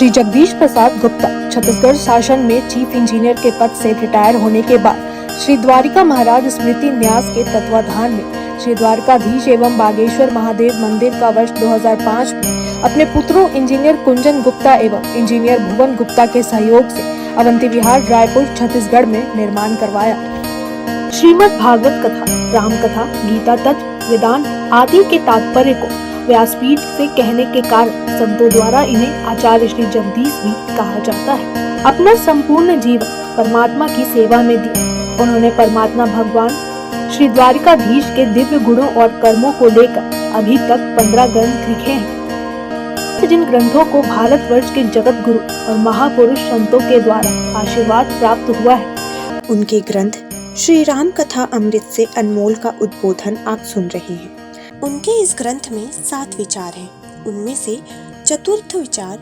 श्री जगदीश प्रसाद गुप्ता छत्तीसगढ़ शासन में chief engineer के पद से रिटायर होने के बाद श्री द्वारिका महाराज स्मृति न्यास के तत्वाधान में श्री द्वारकाधीश एवं बागेश्वर महादेव मंदिर का वर्ष 2005 में अपने पुत्रों इंजीनियर कुंजन गुप्ता एवं इंजीनियर भुवन गुप्ता के सहयोग से अवंती विहार रायपुर छत्तीसगढ़ में निर्माण करवाया। श्रीमद् भागवत कथा, राम कथा, गीता तत्व, वेदांत आदि के तात्पर्य को व्यासपीठ से कहने के कारण संतों द्वारा इन्हें आचार्य श्री जगदीश भी कहा जाता है। अपना संपूर्ण जीवन परमात्मा की सेवा में दिया उन्होंने परमात्मा भगवान श्री द्वारिकाधीश के दिव्य गुणों और कर्मों को लेकर अभी तक 15 ग्रंथ लिखे हैं, जिन ग्रंथों को भारतवर्ष के जगत गुरु और महापुरुष संतों के द्वारा आशीर्वाद प्राप्त हुआ है। उनके ग्रंथ श्री राम कथा अमृत से अनमोल का उद्बोधन आप सुन रहे हैं। उनके इस ग्रंथ में 7 विचार हैं। उनमें से चतुर्थ विचार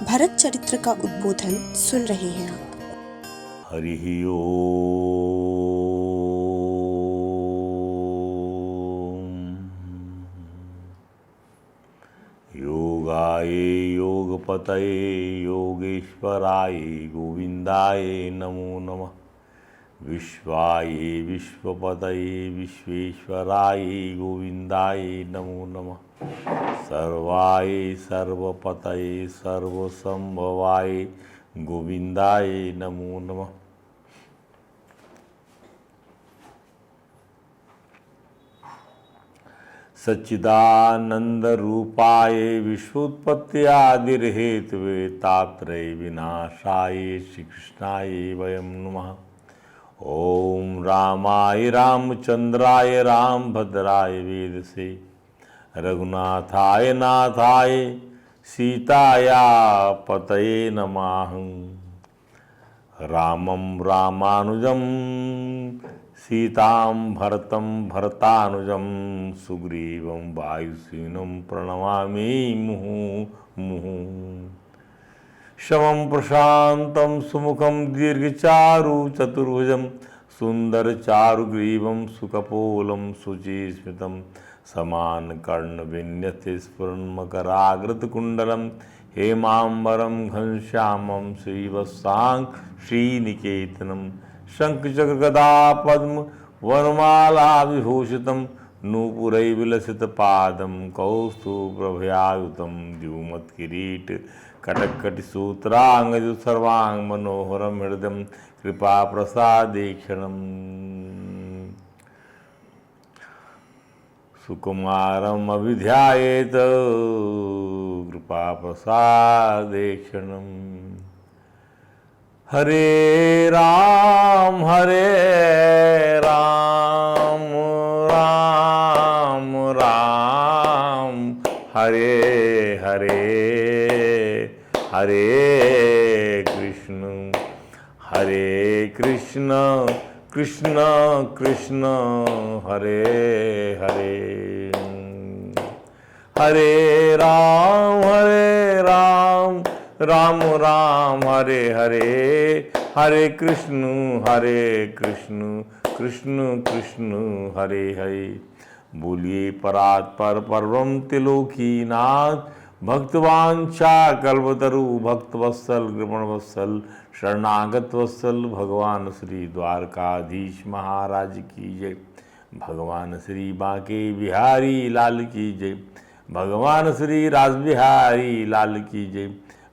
भरत चरित्र का उद्बोधन सुन रहे हैं आप। हरि ओम। योगाय योगपतये योगेश्वराय गोविंदाय नमो नमः। विश्वाय विश्वपतये विश्वेश्वराय गोविंदाय नमो नमः। सर्वाय सर्वपतये सर्वसंभवाय गोविंदाय नमो नमः। सच्चिदानंद रूपाय विश्वोत्पत्त्यादिर्हेतवे तात्रय विनाशाय श्री कृष्णाय वयं नमः। ओम रामाय रामचंद्राय रामभद्राय वेदसे रघुनाथाय नाथाय सीताया पतये नमः। रामं रामानुजं सीतां भरतं भरतानुजं सुग्रीवं वायुसेनं प्रणमामि मुहुर्मुहुः। शमं प्रशान्तं सुमुखं दीर्घचारु चतुर्भुजं सुन्दरचारुग्रीवं सुकपोलं शुचिस्मितं समानकर्णविन्यते स्फुरन्मकराग्रतकुण्डलं हेमाम्बरं घनश्यामं श्रीवत्सां श्रीनिकेतनं शङ्खचक्रगदा पद्म वनमाला विभूषितं नूपुरैर्विलसितपादं कौस्तुभप्रभयायुतं द्युमत्किरीट कटकटिसूत्रांगद सर्वांग मनोहरम हृदयं कृपा प्रसादेक्षणम्। सुकुमारम् अभिध्यायेत कृपा प्रसादेक्षणम्। हरे राम राम राम हरे हरे हरे कृष्ण कृष्ण कृष्ण हरे हरे। हरे राम राम राम हरे हरे। हरे कृष्ण कृष्ण कृष्ण हरे हरे। बोलिए परात्पर परम त्रिलोकीनाथ भक्तवांछा कल्पतरु भक्तवत्सल कृपणवत्सल शरणागत वत्सल भगवान श्री द्वारकाधीश महाराज की जय। भगवान श्री बांके बिहारी लाल की जय। भगवान श्री रासबिहारी लाल की जय।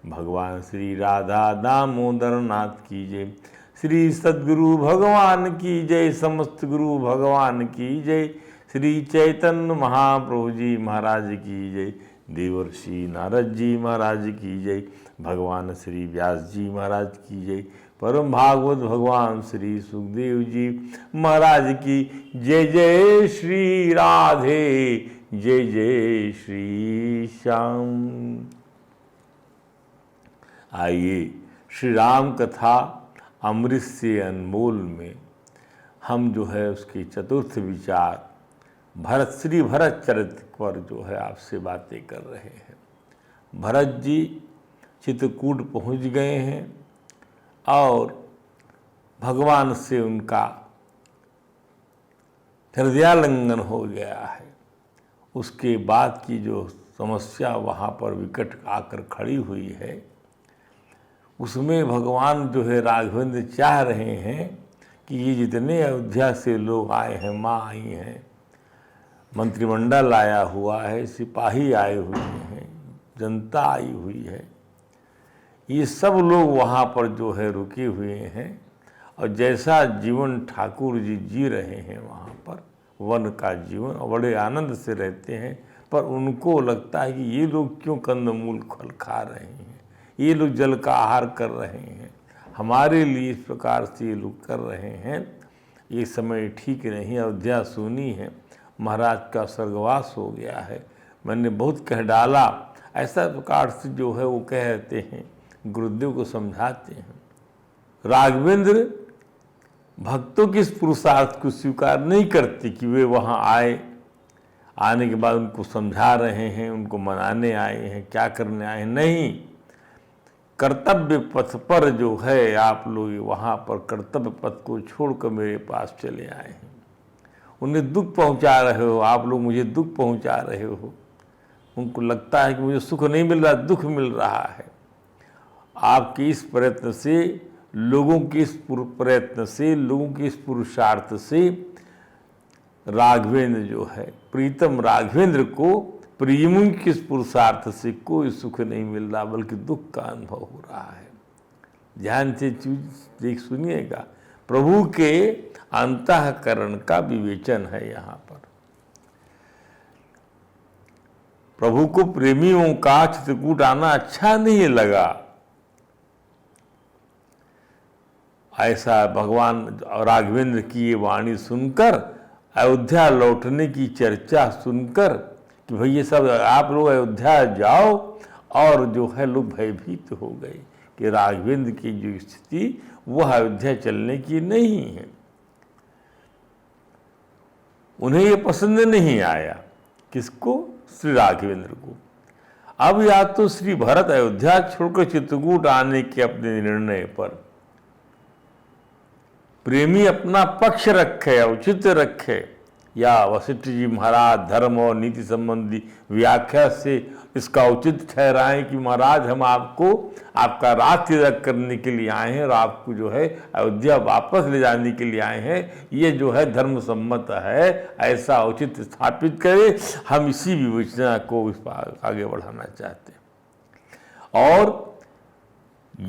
भगवान श्री राधा दामोदर नाथ की जय। श्री सद्गुरु भगवान की जय। समस्त गुरु भगवान की जय। श्री चैतन्य महाप्रभु जी महाराज की जय। देवर्षि नारद जी महाराज की जय। भगवान श्री व्यास जी महाराज की जय। परम भागवत भगवान श्री सुखदेव जी महाराज की जय। जय श्री राधे जय जय श्री श्याम। आइए श्री राम कथा अमृत से अनमोल में हम जो है उसके चतुर्थ विचार श्री भरत चरित्र पर जो है आपसे बातें कर रहे हैं। भरत जी चित्रकूट पहुंच गए हैं और भगवान से उनका हृदयालिंगन हो गया है। उसके बाद की जो समस्या वहाँ पर विकट आकर खड़ी हुई है उसमें भगवान जो है राघवेंद्र चाह रहे हैं कि ये जितने अयोध्या से लोग आए हैं, माँ आई हैं, मंत्रिमंडल आया हुआ है, सिपाही आए हुए हैं, जनता आई हुई है, ये सब लोग वहाँ पर जो है रुके हुए हैं और जैसा जीवन ठाकुर जी जी रहे हैं वहाँ पर, वन का जीवन, और बड़े आनंद से रहते हैं। पर उनको लगता है कि ये लोग क्यों कंदमूल फल खा रहे हैं, ये लोग जल का आहार कर रहे हैं, हमारे लिए इस प्रकार से ये लोग कर रहे हैं, ये समय ठीक नहीं। अयोध्या सुनी है, महाराज का स्वर्गवास हो गया है, मैंने बहुत कह डाला, ऐसा प्रकार से जो है वो कहते हैं, गुरुदेव को समझाते हैं। राघवेंद्र भक्तों के इस पुरुषार्थ को स्वीकार नहीं करते कि वे वहाँ आए, आने के बाद उनको समझा रहे हैं, उनको मनाने आए हैं, क्या करने आए हैं, नहीं। कर्तव्य पथ पर जो है आप लोग वहाँ पर कर्तव्य पथ को छोड़कर मेरे पास चले आए हैं, उन्हें दुख पहुँचा रहे हो, आप लोग मुझे दुख पहुँचा रहे हो। उनको लगता है कि मुझे सुख नहीं मिल रहा, दुख मिल रहा है। आपके इस प्रयत्न से, लोगों के इस प्रयत्न से, लोगों के इस पुरुषार्थ से राघवेंद्र जो है, प्रीतम राघवेंद्र को प्रियमु के इस पुरुषार्थ से कोई सुख नहीं मिल रहा, बल्कि दुख का अनुभव हो रहा है। ध्यान से देख सुनिएगा, प्रभु के अंतःकरण का विवेचन है यहाँ पर। प्रभु को प्रेमियों का चित्रकूट आना अच्छा नहीं लगा, ऐसा भगवान राघवेंद्र की ये वाणी सुनकर, अयोध्या लौटने की चर्चा सुनकर कि भाई ये सब आप लोग अयोध्या जाओ, और जो है लोग भयभीत हो गए कि राघवेंद्र की जो स्थिति वह अयोध्या चलने की नहीं है। उन्हें ये पसंद नहीं आया, किसको? श्री राघवेंद्र को। अब या तो श्री भरत अयोध्या छोड़कर चित्रकूट आने के अपने निर्णय पर प्रेमी अपना पक्ष रखे, औचित रखे, या वशिष्ठ जी महाराज धर्म और नीति संबंधी व्याख्या से इसका उचित ठहराएं कि महाराज हम आपको आपका राज तिलक करने के लिए आए हैं और आपको जो है अयोध्या वापस ले जाने के लिए आए हैं, ये जो है धर्म सम्मत है, ऐसा उचित स्थापित करें। हम इसी विवेचना को आगे बढ़ाना चाहते हैं। और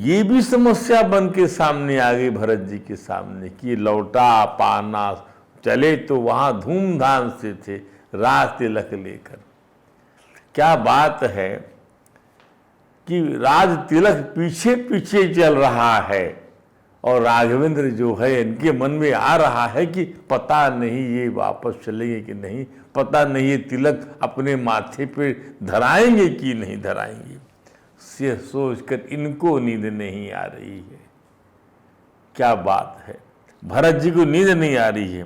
ये भी समस्या बन के सामने आ गई भरत जी के सामने कि लौटा पाना चले तो वहाँ धूमधाम से थे राज तिलक लेकर। क्या बात है कि राज तिलक पीछे पीछे चल रहा है और राघवेंद्र जो है इनके मन में आ रहा है कि पता नहीं ये वापस चलेंगे कि नहीं, पता नहीं ये तिलक अपने माथे पे धराएंगे कि नहीं धराएंगे। से सोचकर इनको नींद नहीं आ रही है। क्या बात है, भरत जी को नींद नहीं आ रही है।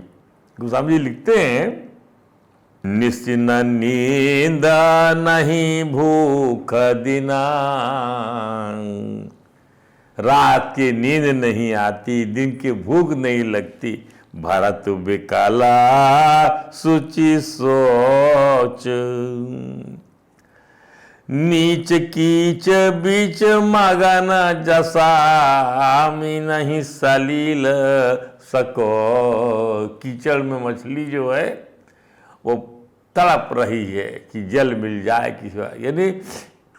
गोस्वामी जी लिखते हैं, निश्चिन नींद नहीं भूख दिना, रात की नींद नहीं आती, दिन की भूख नहीं लगती, भरत बिकला सुचि सोच, नीच कीच बीच मगन जसा मी नहीं सलील सको। कीचड़ में मछली जो है वो तड़प रही है कि जल मिल जाए, कि यानी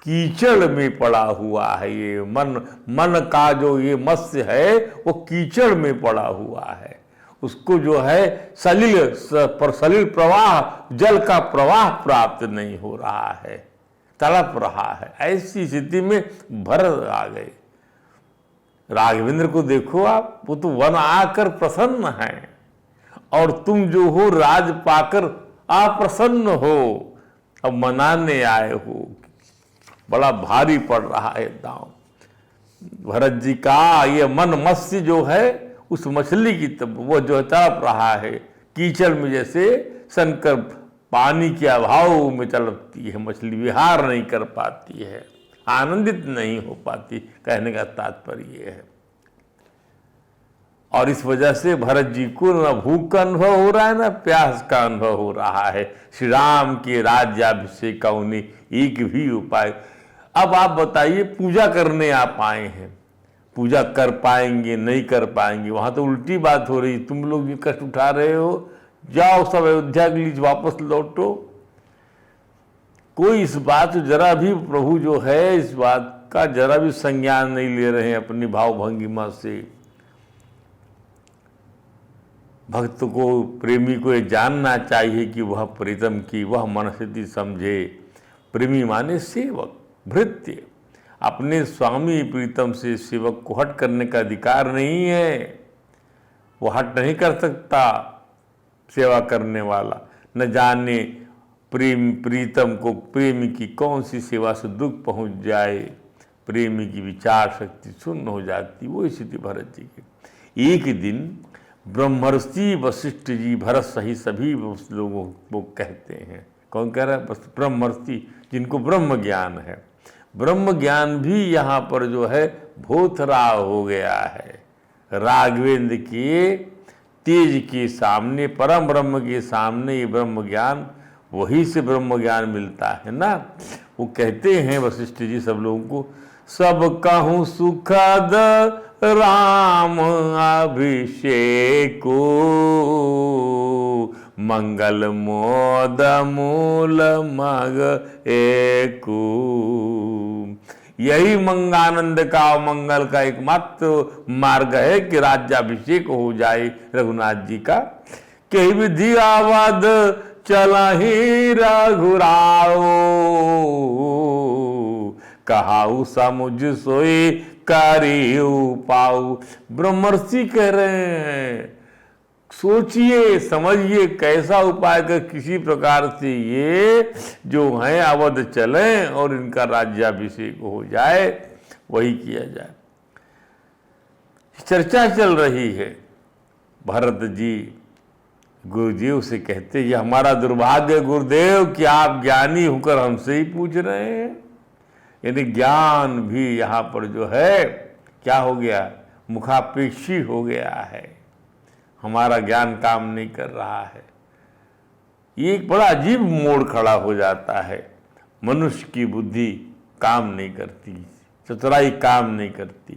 कीचड़ में पड़ा हुआ है ये मन का जो ये मत्स्य है वो कीचड़ में पड़ा हुआ है। उसको जो है सलिल प्रवाह, जल का प्रवाह प्राप्त नहीं हो रहा है, तड़प रहा है। ऐसी स्थिति में भरत आ गए। राघवेंद्र को देखो आप, वो तो वन आकर प्रसन्न हैं और तुम जो हो राज पाकर अप्रसन्न हो, अब मनाने आए हो, बड़ा भारी पड़ रहा है दांव। भरत जी का ये मन मत्स्य जो है उस मछली की वो जो है तड़प रहा है कीचड़ में, जैसे शंकर पानी के अभाव में तड़पती है मछली, विहार नहीं कर पाती है, आनंदित नहीं हो पाती, कहने का तात्पर्य है। और इस वजह से भरत जी को न भूख का अनुभव हो रहा है न प्यास का अनुभव हो रहा है। श्री राम के राज्याभिषेक का उन्हें एक भी उपाय। अब आप बताइए, पूजा करने आप आए हैं, पूजा कर पाएंगे नहीं कर पाएंगे। वहाँ तो उल्टी बात हो रही, तुम लोग ये कष्ट उठा रहे हो, जाओ सब अयोध्या के लिए वापस लौटो। कोई इस बात जरा भी, प्रभु जो है इस बात का जरा भी संज्ञान नहीं ले रहे हैं अपनी भावभंगिमा से। भक्त को, प्रेमी को ये जानना चाहिए कि वह प्रीतम की वह मनस्थिति समझे। प्रेमी माने सेवक, भृत्य। अपने स्वामी प्रीतम से सेवक को हट करने का अधिकार नहीं है, वो हट नहीं कर सकता सेवा करने वाला। न जाने प्रीतम को प्रेमी की कौन सी सेवा से दुख पहुंच जाए, प्रेमी की विचार शक्ति शून्य हो जाती। वो स्थिति भरत जी की। एक दिन ब्रह्मर्षि वशिष्ठ जी, भरत सही सभी उस लोगों को कहते हैं। कौन कह रहा है? बस ब्रह्मर्षि, जिनको ब्रह्म ज्ञान है। ब्रह्म ज्ञान भी यहाँ पर जो है भोथरा हो गया है। राघवेंद्र के तेज के सामने, परम ब्रह्म के सामने ये ब्रह्म ज्ञान, वही से ब्रह्म ज्ञान मिलता है ना। वो कहते हैं वशिष्ठ जी सब लोगों को, सब कहूँ सुखद राम अभिषेको, मंगल मोद मूल मग एको। यही मंगानंद का, मंगल का एकमात्र मार्ग है कि राज्याभिषेक हो जाए रघुनाथ जी का। कही विधि आवद चलहि रघुराओ, कहाऊ समुझ सोई करियु पाऊ। ब्रह्मर्षि कह रहे हैं, सोचिए समझिए कैसा उपाय कर किसी प्रकार से ये जो हैं अवध चलें और इनका राज्याभिषेक हो जाए, वही किया जाए। चर्चा चल रही है। भरत जी गुरुदेव से कहते, ये हमारा दुर्भाग्य गुरुदेव कि आप ज्ञानी होकर हमसे ही पूछ रहे हैं। यानी ज्ञान भी यहाँ पर जो है क्या हो गया, मुखापेक्षी हो गया है। हमारा ज्ञान काम नहीं कर रहा है। ये एक बड़ा अजीब मोड़ खड़ा हो जाता है। मनुष्य की बुद्धि काम नहीं करती, चतुराई काम नहीं करती,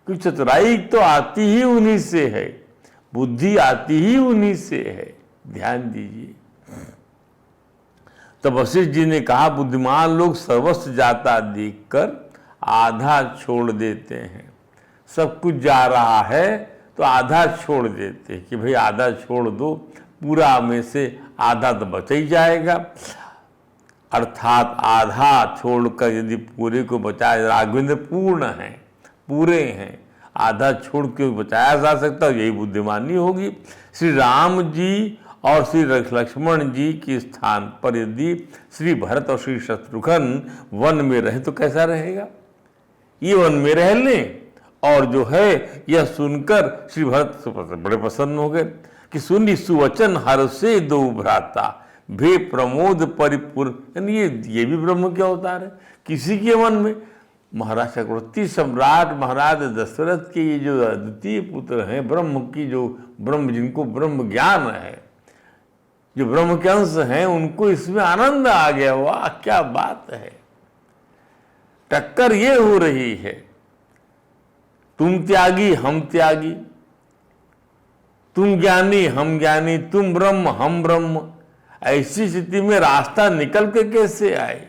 क्योंकि चतुराई तो आती ही उन्हीं से है, बुद्धि आती ही उन्हीं से है। ध्यान दीजिए। तब वशिष्ठ जी ने कहा, बुद्धिमान लोग सर्वस्व जाता देखकर आधा छोड़ देते हैं। सब कुछ जा रहा है तो आधा छोड़ देते हैं कि भाई आधा छोड़ दो, पूरा में से आधा तो बच ही जाएगा। अर्थात आधा छोड़कर यदि पूरे को बचाया, राघवेंद्र पूर्ण हैं, पूरे हैं, आधा छोड़ के बचाया जा सकता है, यही बुद्धिमानी होगी। श्री राम जी और श्री लक्ष्मण जी के स्थान पर यदि श्री भरत और श्री शत्रुघ्न वन में रहे तो कैसा रहेगा? ये वन में रह लें। और जो है यह सुनकर श्री भरत बड़े प्रसन्न हो गए कि सुनी सुवचन हर से दो भ्राता, भे प्रमोद परिपूर्ण। यानी ये भी ब्रह्म क्या अवतार है किसी के मन में। महाराज चक्रवर्ती सम्राट महाराज दशरथ के ये जो द्वितीय पुत्र हैं, ब्रह्म की जो ब्रह्म, जिनको ब्रह्म ज्ञान है, जो ब्रह्म के अंश हैं, उनको इसमें आनंद आ गया। वाह क्या बात है, टक्कर ये हो रही है, तुम त्यागी हम त्यागी, तुम ज्ञानी हम ज्ञानी, तुम ब्रह्म हम ब्रह्म। ऐसी स्थिति में रास्ता निकल के कैसे आए?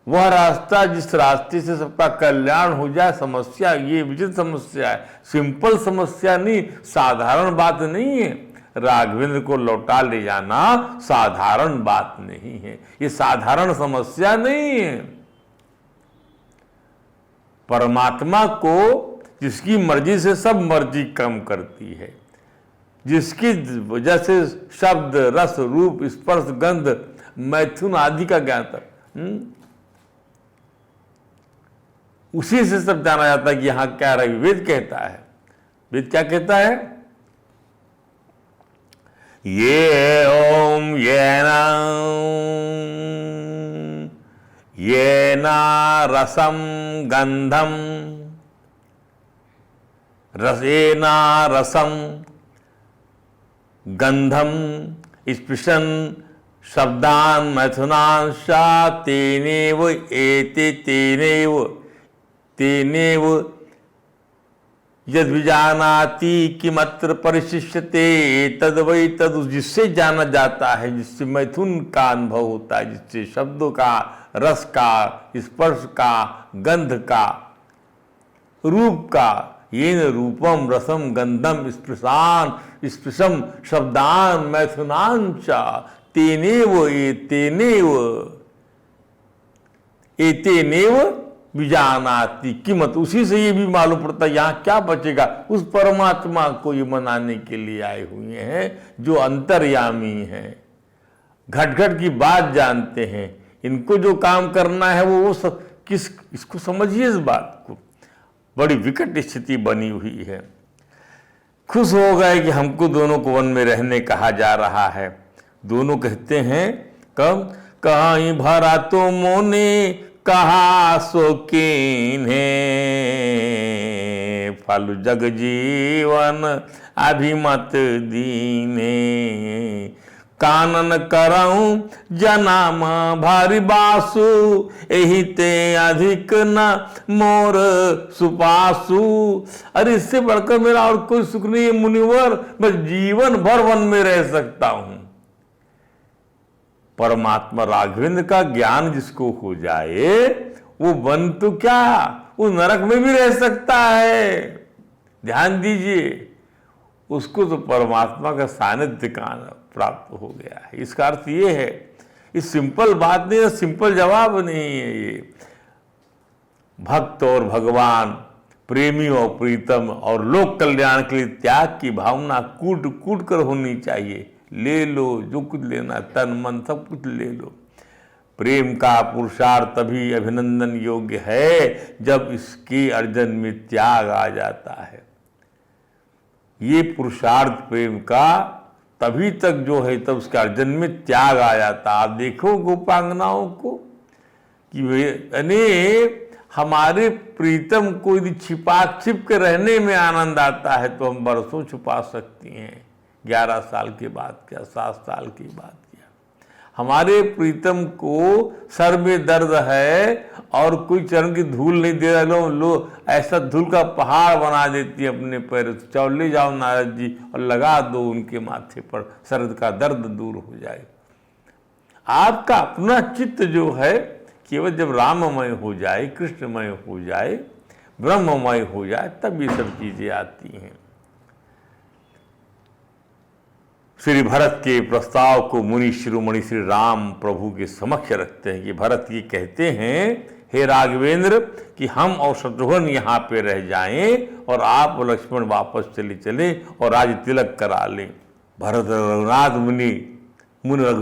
वह रास्ता जिस रास्ते से सबका कल्याण हो जाए। समस्या ये विचित्र समस्या है, सिंपल समस्या नहीं, साधारण बात नहीं है। राघवेंद्र को लौटा ले जाना साधारण बात नहीं है, ये साधारण समस्या नहीं है। परमात्मा को, जिसकी मर्जी से सब मर्जी कम करती है, जिसकी वजह से शब्द रस रूप स्पर्श गंध मैथुन आदि का ज्ञान था, उसी से सब जाना जाता है कि यहां क्या रही। वेद कहता है, वेद क्या कहता है? ये ओम येना रसम गंधम, रसेना रसम गंधम स्पृशन शब्दान मैथुनांशा, तेनेव एते तेनेव यद विजानाति किमत्र परिशिष्यते तद वै तद, जिससे जाना जाता है, जिससे मैथुन का अनुभव होता है, जिससे शब्दों का, रस का, स्पर्श का, गंध का, रूप का, येन रूपम रसम गंधम स्पृशम शब्दान मैथुनान च तेनेव एतेनेव विजानाति किमत। उसी से ये भी मालूम पड़ता है यहाँ क्या बचेगा। उस परमात्मा को ये मनाने के लिए आए हुए हैं जो अंतर्यामी हैं, घट घट की बात जानते हैं। इनको जो काम करना है वो इसको समझिए। इस बात को बड़ी विकट स्थिति बनी हुई है। खुश हो गए कि हमको दोनों को वन में रहने कहा जा रहा है। दोनों कहते हैं कब, कहीं भरा तो मोने कहा सो कीन्हे, फल जग जीवन अभिमत दीने, कानन करऊं जनाम भारी बासु, एही ते अधिक न मोर सुपासु। अरे इससे बढ़कर मेरा और कोई सुख नहीं है मुनिवर, मैं जीवन भर वन में रह सकता हूं। परमात्मा राघवेंद्र का ज्ञान जिसको हो जाए वो वन तो क्या, वो नरक में भी रह सकता है। ध्यान दीजिए, उसको तो परमात्मा का सानिध्य का प्राप्त हो गया है। इसका अर्थ ये है, इस सिंपल बात नहीं है, सिंपल जवाब नहीं है ये। भक्त और भगवान, प्रेमी और प्रीतम और लोक कल्याण के लिए त्याग की भावना कूट कूट कर होनी चाहिए। ले लो जो कुछ लेना, तन मन सब कुछ ले लो। प्रेम का पुरुषार्थ तभी अभिनंदन योग्य है जब इसके अर्जन में त्याग आ जाता है। ये पुरुषार्थ प्रेम का तभी तक जो है तब उसके अर्जन में त्याग आ जाता। आप देखो गोपांगनाओं को कि वे हमारे प्रीतम को यदि छिप के रहने में आनंद आता है तो हम बरसों छुपा सकती हैं। 11 साल के बाद क्या, 7 साल के बाद क्या। हमारे प्रीतम को सर में दर्द है और कोई चरण की धूल नहीं दे रहा, लो ऐसा धूल का पहाड़ बना देती है अपने पैर। चलो ले जाओ नारद जी और लगा दो उनके माथे पर, सर्द का दर्द दूर हो जाए। आपका अपना चित्त जो है केवल जब राममय हो जाए, कृष्णमय हो जाए, ब्रह्ममय हो जाए, तब ये सब चीजें आती हैं। श्री भरत के प्रस्ताव को मुनि शिरोमणि श्री राम प्रभु के समक्ष रखते हैं कि भरत ये कहते हैं, हे राघवेंद्र कि हम और शत्रुघ्न यहाँ पे रह जाएं और आप और लक्ष्मण वापस चले चले और राज तिलक करा लें। भरत रघुनाथ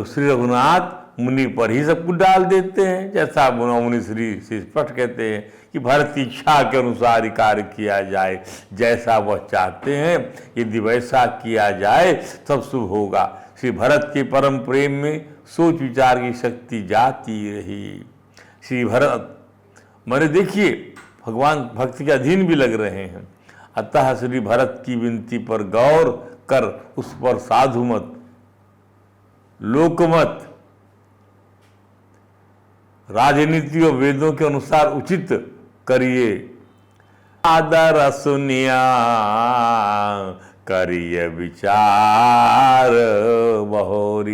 श्री रघुनाथ मुनि पर ही सब कुछ डाल देते हैं। जैसा मुनि श्री स्पष्ट कहते हैं कि भरत की इच्छा के अनुसार ही कार्य किया जाए, जैसा वह चाहते हैं यदि वैसा किया जाए सब शुभ होगा। श्री भरत के परम प्रेम में सोच विचार की शक्ति जाती रही। श्री भरत मैंने देखिए भगवान भक्ति के अधीन भी लग रहे हैं। अतः श्री भरत की विनती पर गौर कर उस पर साधुमत लोकमत राजनीति और वेदों के अनुसार उचित करिए। आदर सुनिया करिए विचार बहोरी,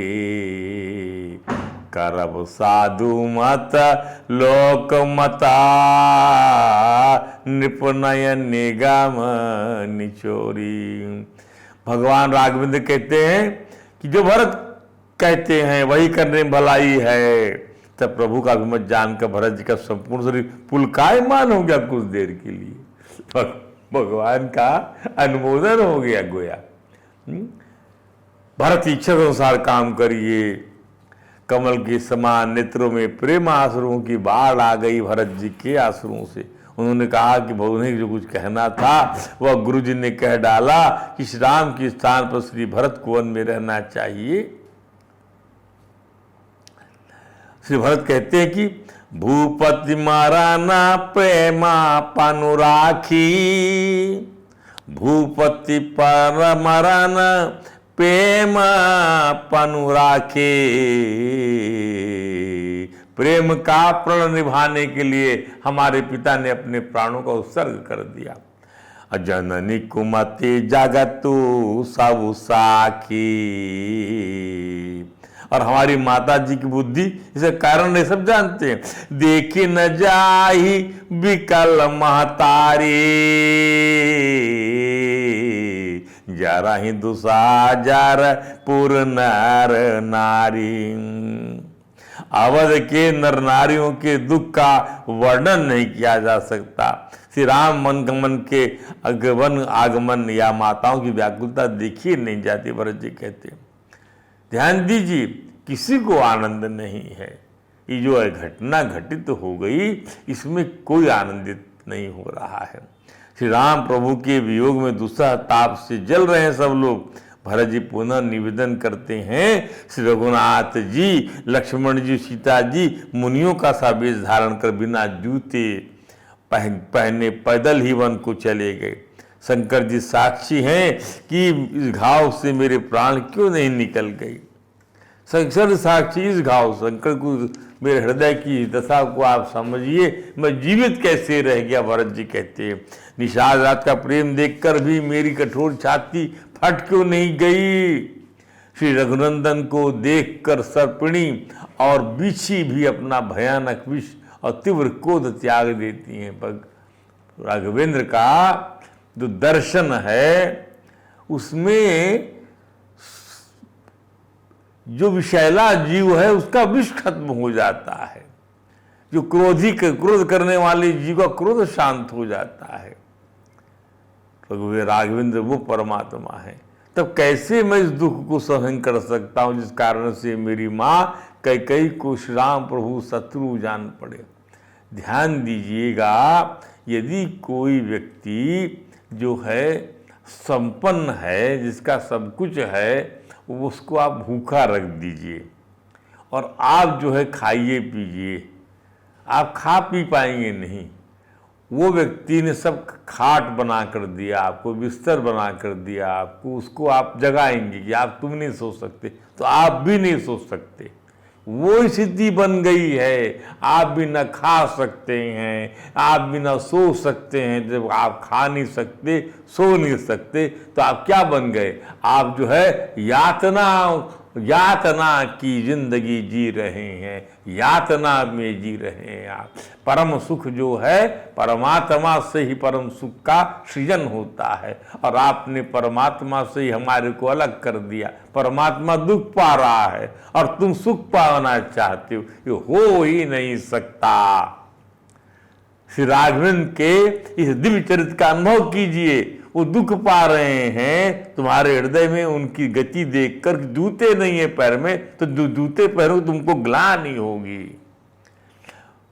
करब साधु मत लोक मता, नृपनय निगम निचोरी। भगवान राघवेंद्र कहते हैं कि जो भरत कहते हैं वही करने में भलाई है। तब प्रभु का अभिमत जानकर भरत जी का संपूर्ण शरीर पुलकायमान हो गया। कुछ देर के लिए भगवान का अनुमोदन हो गया गोया। भरत की इच्छा के अनुसार काम करिए। कमल के समान नेत्रों में प्रेम आंसुओं की बाढ़ आ गई भरत जी के आंसुओं से। उन्होंने कहा कि उन्हें जो कुछ कहना था वह गुरु जी ने कह डाला कि श्री राम के स्थान पर श्री भरत को वन में रहना चाहिए। श्री भरत कहते हैं कि भूपति माराना प्रेमा पानु राखी, भूपति पर मराना प्रेम पानु राखे। प्रेम का प्रण निभाने के लिए हमारे पिता ने अपने प्राणों का उत्सर्ग कर दिया। जननी कुमति जगतु सब साखी। और हमारी माता जी की बुद्धि इसे कारण नहीं, सब जानते हैं। देखी न जाही विकल महतारी, जरा ही दुसाजार पुर नर नारी। अवध के नर नारियों के दुख का वर्णन नहीं किया जा सकता। श्री राम मनगमन के आगमन या माताओं की व्याकुलता देखी नहीं जाती। भरत जी कहते हैं ध्यान दीजिए, किसी को आनंद नहीं है। ये जो घटना घटित हो गई, इसमें कोई आनंदित नहीं हो रहा है। श्री राम प्रभु के वियोग में दूसरा ताप से जल रहे हैं सब लोग। भरत जी पुनः निवेदन करते हैं, श्री रघुनाथ जी, लक्ष्मण जी, सीता जी मुनियों का सा वेश धारण कर बिना जूते पहने पैदल ही वन को चले गए। शंकर जी साक्षी हैं कि इस घाव से मेरे प्राण क्यों नहीं निकल गई। शंकर साक्षी इस घाव, शंकर को मेरे हृदय की दशा को आप समझिए, मैं जीवित कैसे रह गया। भरत जी कहते हैं निषाद रात का प्रेम देखकर भी मेरी कठोर छाती फट क्यों नहीं गई। श्री रघुनंदन को देखकर सर्पिणी और बिच्छी भी अपना भयानक विष और तीव्र क्रोध त्याग देती हैं। राघवेंद्र का जो दर्शन है उसमें जो विषैला जीव है उसका विष खत्म हो जाता है। जो क्रोध करने वाले जीव का क्रोध शांत हो जाता है। राघवेंद्र वो परमात्मा है। तब कैसे मैं इस दुख को सहन कर सकता हूं जिस कारण से मेरी मां कैकेयी को श्री राम प्रभु शत्रु जान पड़े। ध्यान दीजिएगा, यदि कोई व्यक्ति जो है संपन्न है, जिसका सब कुछ है, उसको आप भूखा रख दीजिए और आप जो है खाइए पीजिए, आप खा पी पाएंगे नहीं। वो व्यक्ति ने सब खाट बना कर दिया आपको, बिस्तर बना कर दिया आपको, उसको आप जगाएंगे कि आप तुम नहीं सो सकते, तो आप भी नहीं सो सकते। वो स्थिति बन गई है, आप भी न खा सकते हैं, आप भी न सो सकते हैं। जब आप खा नहीं सकते, सो नहीं सकते, तो आप क्या बन गए? आप जो है यातना की जिंदगी जी रहे हैं, यातना में जी रहे हैं आप। परम सुख जो है परमात्मा से ही परम सुख का सृजन होता है, और आपने परमात्मा से ही हमारे को अलग कर दिया। परमात्मा दुख पा रहा है और तुम सुख पाना चाहते हो, ये हो ही नहीं सकता। श्री राघवेंद्र के इस दिव्य चरित्र का अनुभव कीजिए। वो दुख पा रहे हैं, तुम्हारे हृदय में उनकी गति देखकर। जूते नहीं है पैर में, तो जूते पहनो, तुमको ग्लानि होगी।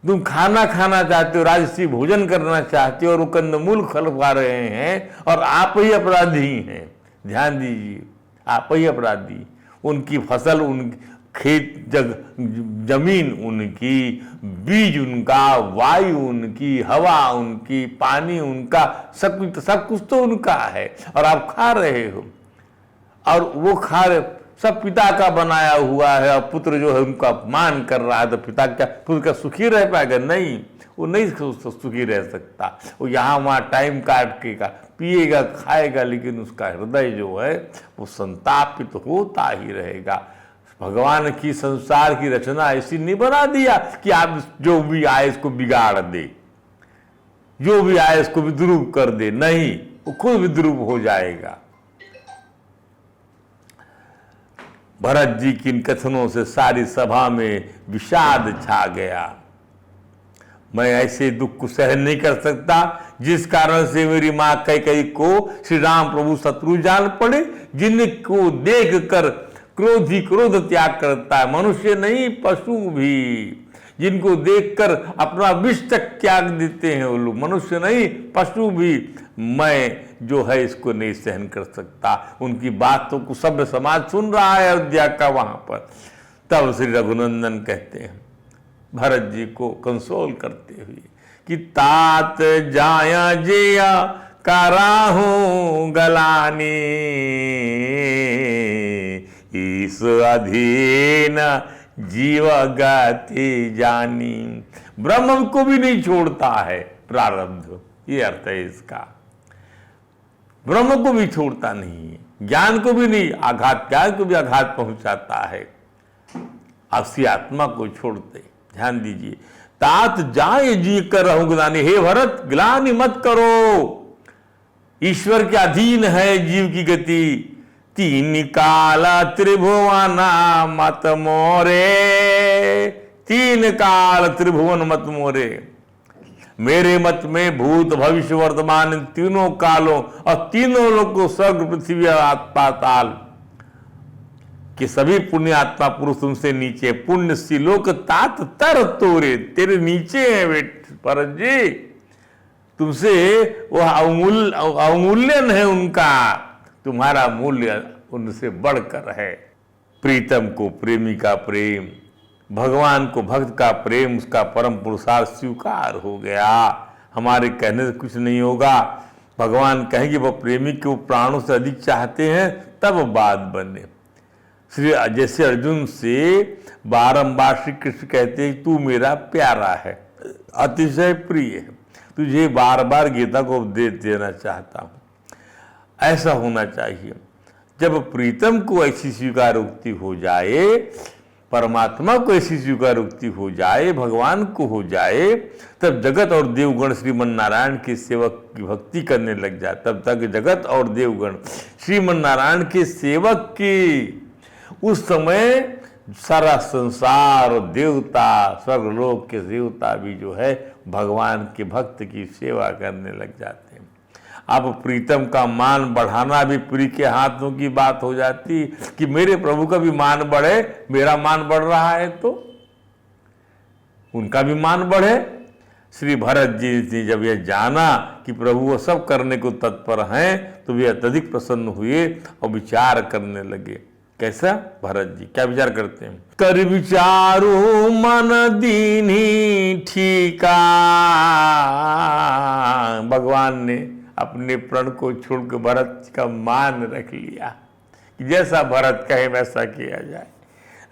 तुम खाना खाना चाहते हो, राजसी भोजन करना चाहते हो, और वो कंदमूल खा रहे हैं, और आप ही अपराधी हैं। ध्यान दीजिए, आप ही अपराधी। उनकी फसल, उन खेत जमीन उनकी, बीज उनका, वायु उनकी, हवा उनकी, पानी उनका, सब कुछ तो उनका है, और आप खा रहे हो। और वो खा रहे, सब पिता का बनाया हुआ है, और पुत्र जो है उनका अपमान कर रहा है, तो पिता क्या पुत्र का सुखी रह पाएगा? नहीं, वो नहीं सुखी रह सकता। वो यहाँ वहाँ टाइम काटेगा, पिएगा, खाएगा, लेकिन उसका हृदय जो है वो संतापित होता ही रहेगा। भगवान की संसार की रचना ऐसी नहीं बना दिया कि आप जो भी आए इसको बिगाड़ दे, जो भी आए इसको विद्रूप कर दे। नहीं, वो खुद विद्रूप हो जाएगा। भरत जी की इन कथनों से सारी सभा में विषाद छा गया। मैं ऐसे दुख को सहन नहीं कर सकता जिस कारण से मेरी मां कैकेयी को श्री राम प्रभु शत्रु जान पड़े, जिनको देख कर क्रोधी क्रोध त्याग करता है। मनुष्य नहीं, पशु भी, जिनको देखकर अपना विष तक त्याग देते हैं वो लोग। मनुष्य नहीं, पशु भी। मैं जो है इसको नहीं सहन कर सकता। उनकी बातों को सभ्य समाज सुन रहा है अयोध्या का वहां पर। तब श्री रघुनंदन कहते हैं भरत जी को कंसोल करते हुए कि तात जाया जिया कराहूं गलानी, ईस अधीन जीव गति जानी। ब्रह्म को भी नहीं छोड़ता है प्रारब्ध, ये अर्थ है इसका। ब्रह्म को भी छोड़ता नहीं है, ज्ञान को भी नहीं, आघात ज्ञान को भी आघात पहुंचाता है। आपसी आत्मा को छोड़ते, ध्यान दीजिए। तात जाए जी कर रहूं ग्लानि, हे भरत ग्लानि मत करो। ईश्वर के अधीन है जीव की गति। तीन काल त्रिभुवना मत मोरे, तीन काल त्रिभुवन मत मोरे। मेरे मत में भूत भविष्य वर्तमान इन तीनों कालों और तीनों लोग को स्वर्ग पृथ्वी और पाताल कि सभी पुण्य आत्मा पुरुष तुमसे नीचे, पुण्य सिलोक तात तर तोरे, तेरे नीचे है बेट भरत जी, तुमसे वह अवमूल्यन है उनका, तुम्हारा मूल्य उनसे बढ़कर है। प्रीतम को प्रेमी का प्रेम, भगवान को भक्त का प्रेम, उसका परम पुरुषार्थ स्वीकार हो गया। हमारे कहने से कुछ नहीं होगा। भगवान कहेंगे वह प्रेमी को प्राणों से अधिक चाहते हैं, तब बात बने। श्री जैसे अर्जुन से बारंबार श्री कृष्ण कहते हैं तू मेरा प्यारा है, अतिशय प्रिय है, तुझे बार बार गीता को उपदेश देना चाहता हूं। ऐसा होना चाहिए। जब प्रीतम को ऐसी स्वीकारोक्ति हो जाए, परमात्मा को ऐसी स्वीकारोक्ति हो जाए, भगवान को हो जाए, तब जगत और देवगण श्रीमन नारायण के सेवक की भक्ति करने लग जाए। तब तक जगत और देवगण श्रीमन नारायण के सेवक की, उस समय सारा संसार और देवता, स्वर्गलोक के देवता भी जो है भगवान के भक्त की सेवा करने लग जाते हैं। अब प्रीतम का मान बढ़ाना भी प्रिय के हाथों की बात हो जाती कि मेरे प्रभु का भी मान बढ़े, मेरा मान बढ़ रहा है तो उनका भी मान बढ़े। श्री भरत जी ने जब यह जाना कि प्रभु वो सब करने को तत्पर हैं, तो वे अत्यधिक प्रसन्न हुए और विचार करने लगे। कैसा? भरत जी क्या विचार करते हैं? कर विचारो मन दीनी ठीका। भगवान ने अपने प्रण को छोड़कर भरत का मान रख लिया कि जैसा भरत कहे वैसा किया जाए।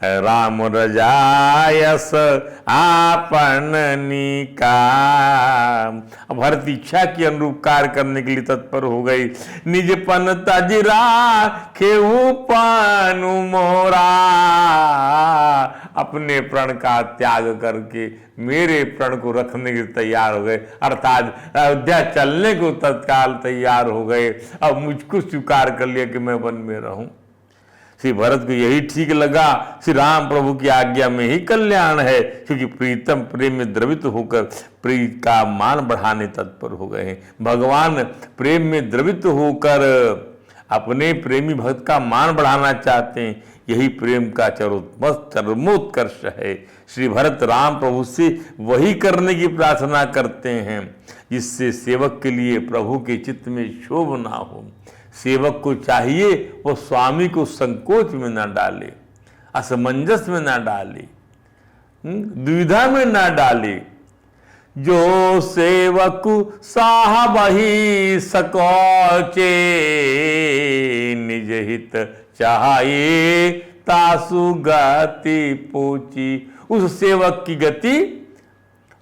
राम रजायस आपन निकाम। अब भरत इच्छा के अनुरूप कार्य करने के लिए तत्पर हो गई। निज पन तजरा खेऊ पनु मोरा। अपने प्रण का त्याग करके मेरे प्रण को रखने के लिए तैयार हो गए, अर्थात अयोध्या चलने को तत्काल तैयार हो गए। अब मुझको स्वीकार कर लिया कि मैं वन में रहूं। श्री भरत को यही ठीक लगा। श्री राम प्रभु की आज्ञा में ही कल्याण है, क्योंकि प्रीतम प्रेम में द्रवित होकर प्रीत का मान बढ़ाने तत्पर हो गए हैं। भगवान प्रेम में द्रवित होकर अपने प्रेमी भक्त का मान बढ़ाना चाहते हैं। यही प्रेम का चरमोत्कर्ष है। श्री भरत राम प्रभु से वही करने की प्रार्थना करते हैं जिससे सेवक के लिए प्रभु के चित्त में क्षोभ ना हो। सेवक को चाहिए वो स्वामी को संकोच में ना डाले, असमंजस में ना डाले, दुविधा में ना डाले। जो सेवक साहब ही सकोचे, निज हित चाहिए तासु गति पूची। उस सेवक की गति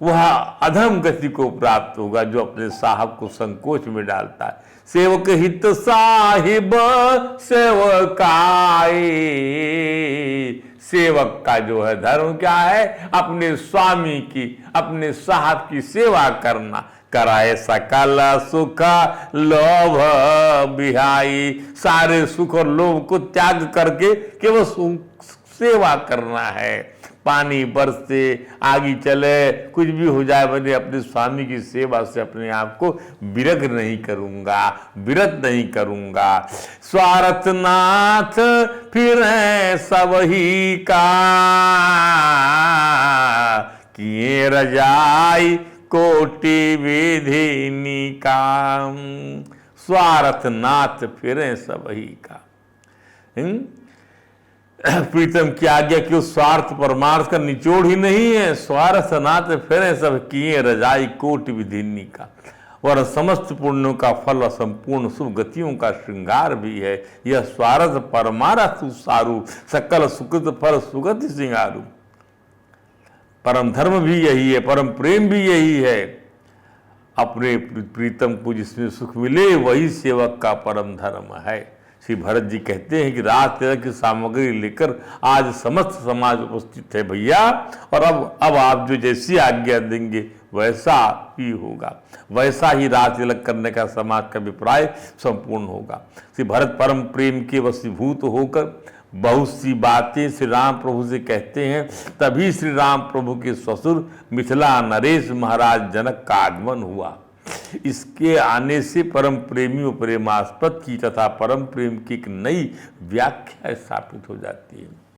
वह अधम गति को प्राप्त होगा जो अपने साहब को संकोच में डालता है। सेवक हित साहिब सेवकाई। सेवक का जो है धर्म क्या है? अपने स्वामी की, अपने साहब की सेवा करना। कराए सकल सुख लोभ बिहाई। सारे सुख और लोभ को त्याग करके केवल सेवा करना है। पानी बरसे, आगी चले, कुछ भी हो जाए, मैंने अपने स्वामी की सेवा से अपने आप को विरत नहीं करूंगा, विरत नहीं करूंगा। स्वार्थ नाथ फिर है सब ही का, किए रजाई कोटि विधि निकाम। स्वार्थ नाथ फिर सब ही का। प्रीतम की आज्ञा की उस स्वार्थ परमार्थ का निचोड़ ही नहीं है। स्वार्थ नाथ फिर सब किए रजाई कोटि विधिनी का, और समस्त पुण्यों का फल और संपूर्ण शुभ गतियों का श्रृंगार भी है। यह स्वार्थ परमार्थ सारू, सकल सुकृत फल सुगति सिंगारू। परम धर्म भी यही है, परम प्रेम भी यही है। अपने प्रीतम को जिसमें सुख मिले वही सेवक का परम धर्म है। श्री भरत जी कहते हैं कि रास तिलक की सामग्री लेकर आज समस्त समाज उपस्थित है भैया, और अब आप जो जैसी आज्ञा देंगे वैसा ही होगा, वैसा ही रास तिलक करने का समाज का अभिप्राय संपूर्ण होगा। श्री भरत परम प्रेम के वशीभूत होकर बहुत सी बातें श्री राम प्रभु से कहते हैं। तभी श्री राम प्रभु के ससुर मिथिला नरेश महाराज जनक का आगमन हुआ। इसके आने से परम प्रेमी और प्रेमास्पद की तथा परम प्रेम की एक नई व्याख्या स्थापित हो जाती है।